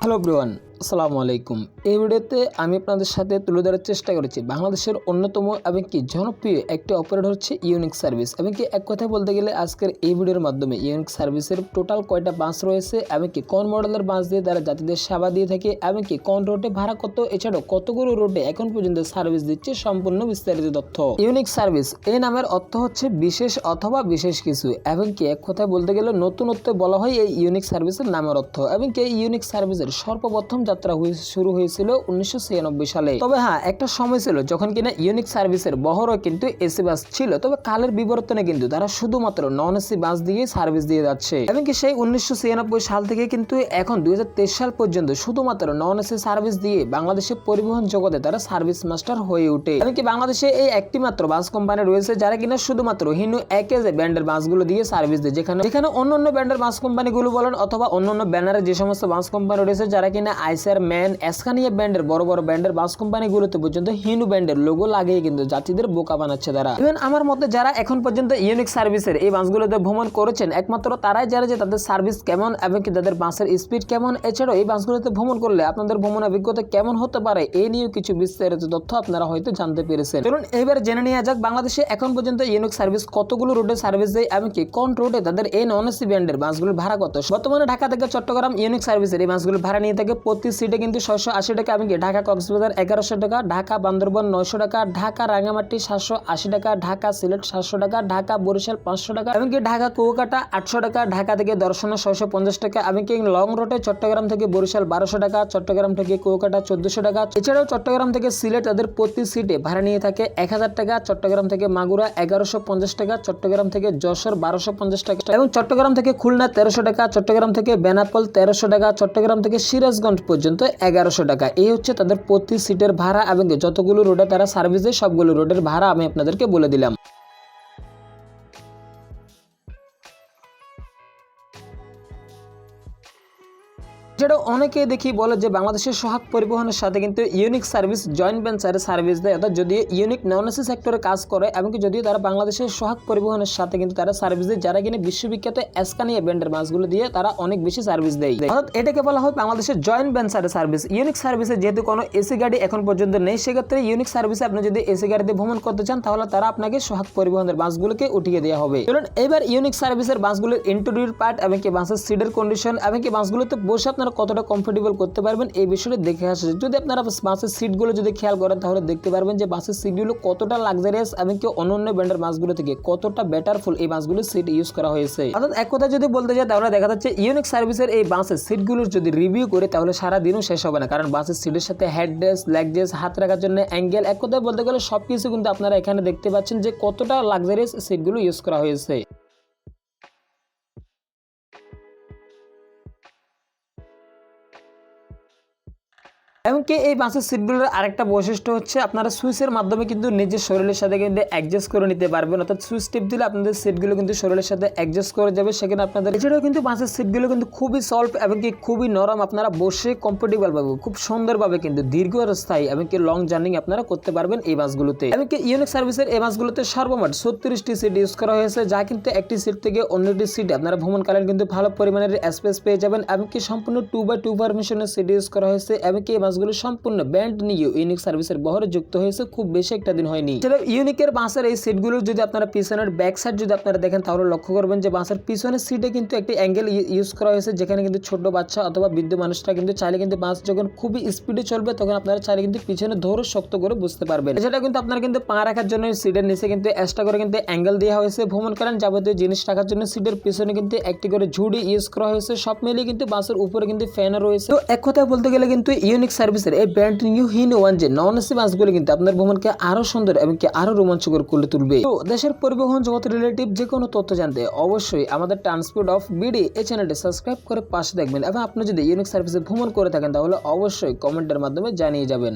Hello everyone, আসসালামু আলাইকুম। এই ভিডিওতে আমি আপনাদের সাথে তুলে ধরার চেষ্টা করেছি বাংলাদেশের অন্যতম এবং কি জনপ্রিয় একটি অপারেটর হচ্ছে ইউনিক সার্ভিস। এবং কি এক কথায় বলতে গেলে আজকের এই ভিডিওর মাধ্যমে ইউনিক সার্ভিসের টোটাল কয়টা বাস রয়েছে এবং কি কোন মডেলের বাস দিয়ে তারা যাত্রীদের সেবা দিয়ে থাকে এবং কি কোন রুটে ভাড়া কত, এছাড়াও কতগুলো রুটে এখন পর্যন্ত সার্ভিস দিচ্ছে সম্পূর্ণ বিস্তারিত তথ্য। ইউনিক সার্ভিস এই নামের অর্থ হচ্ছে বিশেষ অথবা বিশেষ কিছু, এবং কি এক কথায় বলতে গেলে নতুনত্ব বলা হয় এই ইউনিক সার্ভিসের নামের অর্থ। এবং কি এই ইউনিক সার্ভিসের সর্বপ্রথম যাত্রা শুরু হয়েছিল 1996 সালে। তবে হ্যাঁ, একটা সময় ছিল যখন কিনা ইউনিক সার্ভিসের বহরও কিন্তু এসি বাস ছিল। তবে কালের বিবর্তনে কিন্তু তারা শুধুমাত্র নন এসি বাস দিয়ে সার্ভিস দিয়ে যাচ্ছে। এবং কি সেই 1996 সাল থেকে কিন্তু এখন 2023 সাল পর্যন্ত শুধুমাত্র নন এসি সার্ভিস দিয়ে বাংলাদেশের পরিবহন জগতে তারা সার্ভিস মাস্টার হয়ে ওঠে। এবং কি বাংলাদেশে এই একটি মাত্র বাস কোম্পানি রয়েছে যারা কিনা শুধুমাত্র হিনু একেজে ব্র্যান্ডের বাসগুলো দিয়ে সার্ভিস দেয়, যেখানে অন্যান্য ব্র্যান্ডের বাস কোম্পানিগুলো বলেন অথবা অন্যান্য ব্যানারে যে সমস্ত বাস কোম্পানি রয়েছে যারা কিনা আইসার, ম্যান, এসকানিয়া ব্র্যান্ডের বড় বড় ব্র্যান্ডের বাস কোম্পানিগুলোতে পর্যন্ত হিনু ব্র্যান্ডের লোগো লাগিয়ে কিন্তু যাত্রীদের বোকা বানাচ্ছে তারা। ইভেন আমার মতে যারা এখন পর্যন্ত ইউনিক সার্ভিসের এই বাসগুলোতে ভ্রমণ করেছেন একমাত্র তারাই যারা যে তাদের সার্ভিস কেমন এবং কি তাদের বাসের স্পিড কেমন, এছাড়াও এই বাসগুলোতে ভ্রমণ করলে আপনাদের ভ্রমণ অভিজ্ঞতা কেমন হতে পারে এই নিয়েও কিছু বিস্তারিত তথ্য আপনারা হয়তো জানতে পেরেছেন। চলুন এবার জেনে নেওয়া যাক বাংলাদেশে এখন পর্যন্ত ইউনিক সার্ভিস কতগুলো রুটে সার্ভিস দেয় এবং কি কোন রুটে তাদের এই নন এসি ব্র্যান্ডের বাসগুলোর ভাড়া কত। বর্তমানে ঢাকা থেকে চট্টগ্রাম ইউনিক সার্ভিসের এই বাসগুলোর ভাড়া নিয়ে থাকে প্রতি সিটে কিন্তু 680 টাকা, এবং কি ঢাকা কক্সবাজার 1100 টাকা, ঢাকা বান্দরবান 900 টাকা, ঢাকা রাঙ্গামাটি 780 টাকা, ঢাকা সিলেট 700 টাকা, ঢাকা বরিশাল 500 টাকা, এবং কি ঢাকা কুয়াকাটা 800 টাকা, ঢাকা থেকে দর্শনা 650 টাকা, এবং কি লং রুটে চট্টগ্রাম থেকে বরিশাল 1200 টাকা, চট্টগ্রাম থেকে কুয়াকাটা 1400 টাকা। এছাড়াও চট্টগ্রাম থেকে সিলেট তাদের প্রতি সিটে ভাড়া নিয়ে থাকে 1000 টাকা, চট্টগ্রাম থেকে মাগুরা 1150 টাকা, চট্টগ্রাম থেকে যশোর 1250 টাকা, এবং চট্টগ্রাম থেকে খুলনা 1300 টাকা, চট্টগ্রাম থেকে বেনাপোল 1300 টাকা, চট্টগ্রাম থেকে সিরাজগঞ্জ পর্যন্ত 1100 টাকা। এই হচ্ছে তাদের প্রতি সিটের ভাড়া, এবং যতগুলো রোডে তারা সার্ভিস দেয় সবগুলো রোডের ভাড়া আমি আপনাদেরকে বলে দিলাম। যেটা অনেকেই দেখি বলে যে বাংলাদেশের সোহাগ পরিবহনের সাথে কিন্তু ইউনিক সার্ভিস জয়েন্ট ভেঞ্চারে সার্ভিস দেয়, অর্থাৎ যদি ইউনিক নন এসি সেক্টরে কাজ করে এবং কি যদিও তারা বাংলাদেশের সোহাগ পরিবহনের সাথে কিন্তু তারা সার্ভিস দেয়, যারা কিনা বিশ্ববিখ্যাত এসকানিয়া ব্র্যান্ডের বাসগুলো দিয়ে তারা অনেক বেশি সার্ভিস দেয়। অর্থাৎ এটাকে বলা হয় বাংলাদেশের জয়েন্ট ভেঞ্চারে সার্ভিস। ইউনিক সার্ভিসে যেহেতু কোনো এসি গাড়ি এখন পর্যন্ত নেই, সেক্ষেত্রে ইউনিক সার্ভিসে আপনি যদি এসি গাড়িতে ভ্রমণ করতে চান তাহলে তারা আপনাকে সোহাগ পরিবহনের বাসগুলোকে উঠিয়ে দেওয়া হবে। চলুন এবার ইউনিক সার্ভিসের বাসগুলোর ইন্টেরিয়র পার্ট এবং কি বাসের সিটের কন্ডিশন এবং কি বাসগুলোতে বসে আপনারা কতটা কমফোর্টেবল করতে পারবেন এই বিষয়টা দেখে আসছে। যদি আপনারা বাসের সিটগুলো যদি খেয়াল করেন তাহলে দেখতে পারবেন যে বাসের সিটগুলো কতটা লাক্সারিয়াস এবং কি অন্যান্য ব্র্যান্ডের বাসগুলো থেকে কতটা বেটারফুল এই বাসগুলোর সিট ইউজ করা হয়েছে। অর্থাৎ এক কথা যদি বলতে যাই তাহলে দেখা যাচ্ছে ইউনিক সার্ভিসের এই বাসের সিটগুলোর যদি রিভিউ করে তাহলে সারা দিনও শেষ হবে না, কারণ বাসের সিটের সাথে হেড ড্রেস, লেগ ড্রেস, হাত রাখার জন্য অ্যাঙ্গেল, এক কথায় বলতে গেলে সবকিছু কিন্তু আপনারা এখানে দেখতে পাচ্ছেন যে কতটা লাক্সারিয়াস সিটগুলো ইউজ করা হয়েছে। এমনকি এই বাসের সিটগুলোর আরেকটা বৈশিষ্ট্য হচ্ছে আপনারা সুইচের মাধ্যমে কিন্তু নিজের শরীরের সাথে কিন্তু অ্যাডজাস্ট করে নিতে পারবেন, অর্থাৎ সুইচ টিপ দিলে আপনাদের সিটগুলো কিন্তু শরীরের সাথে অ্যাডজাস্ট করে যাবে সেখানে আপনাদের। এছাড়াও কিন্তু বাসের সিটগুলো কিন্তু খুবই সফট এবং কি খুবই নরম, আপনারা বসে কমফোর্টেবল ভাবে খুব সুন্দরভাবে কিন্তু দীর্ঘস্থায়ী এবং কি লং জার্নি আপনারা করতে পারবেন এই বাসগুলোতে। এমনকি ইউনিক সার্ভিসের এই বাসগুলোতে সর্বমোট 36টি সিট ইউজ করা হয়েছে, যা কিন্তু একটি সিট থেকে অন্যটি সিটে আপনারা ভ্রমণকালীন কিন্তু ভালো পরিমাণের স্পেস পেয়ে যাবেন, এমনকি সম্পূর্ণ 2x2 পারমিশনের সিট ইউজ করা হয়েছে, এমনকি এই বাসগুলো সম্পূর্ণ ব্র্যান্ড নিউ ইউনিক সার্ভিসের বহরে যুক্ত হয়েছে, খুব বেশি একটা দিন হয়নি। সেটা ইউনিকের বাসের এই সিটগুলো যদি আপনারা পিছনের ব্যাক সাইড যদি আপনারা দেখেন তাহলে লক্ষ্য করবেন যে বাসের পিছনের সিটে কিন্তু একটি অ্যাঙ্গেল ইউজ করা হয়েছে, যেখানে কিন্তু ছোট বাচ্চা অথবা বৃদ্ধ মানুষরা কিন্তু চাইলে কিন্তু বাস যখন খুবই স্পিডে চলবে তখন আপনারা চাইলে কিন্তু পিছনে ধরে শক্ত করে বুঝতে পারবেন। সেটা কিন্তু আপনারা কিন্তু পা রাখার জন্য সিটের নিচে কিন্তু এক্সট্রা করে কিন্তু অ্যাঙ্গেল দেওয়া হয়েছে, ভ্রমণ করেন যাবতীয় জিনিস রাখার জন্য সিটের পিছনে কিন্তু একটি করে ঝুড়ি ইউজ করা হয়েছে, সব মিলিয়ে কিন্তু বাসের উপরে কিন্তু ফ্যানও রয়েছে। তো এক কথায় বলতে গেলে কিন্তু ইউনিক সার্ভিসের এই ব্র্যান্ড নিউ হিনো ওয়ান যে নন এসি বাসগুলো কিন্তু আপনার ভ্রমণকে আরো সুন্দর এবং কি আরো রোমাঞ্চকর করে তুলবে। তো দেশের পরিবহন জগৎ রিলেটিভ যে কোনো তথ্য জানতে অবশ্যই আমাদের ট্রান্সপোর্ট অফ বিডি এই চ্যানেলটি সাবস্ক্রাইব করে পাশে দেখবেন, এবং আপনি যদি ইউনিক সার্ভিসে ভ্রমণ করে থাকেন তাহলে অবশ্যই কমেন্টের মাধ্যমে জানিয়ে যাবেন।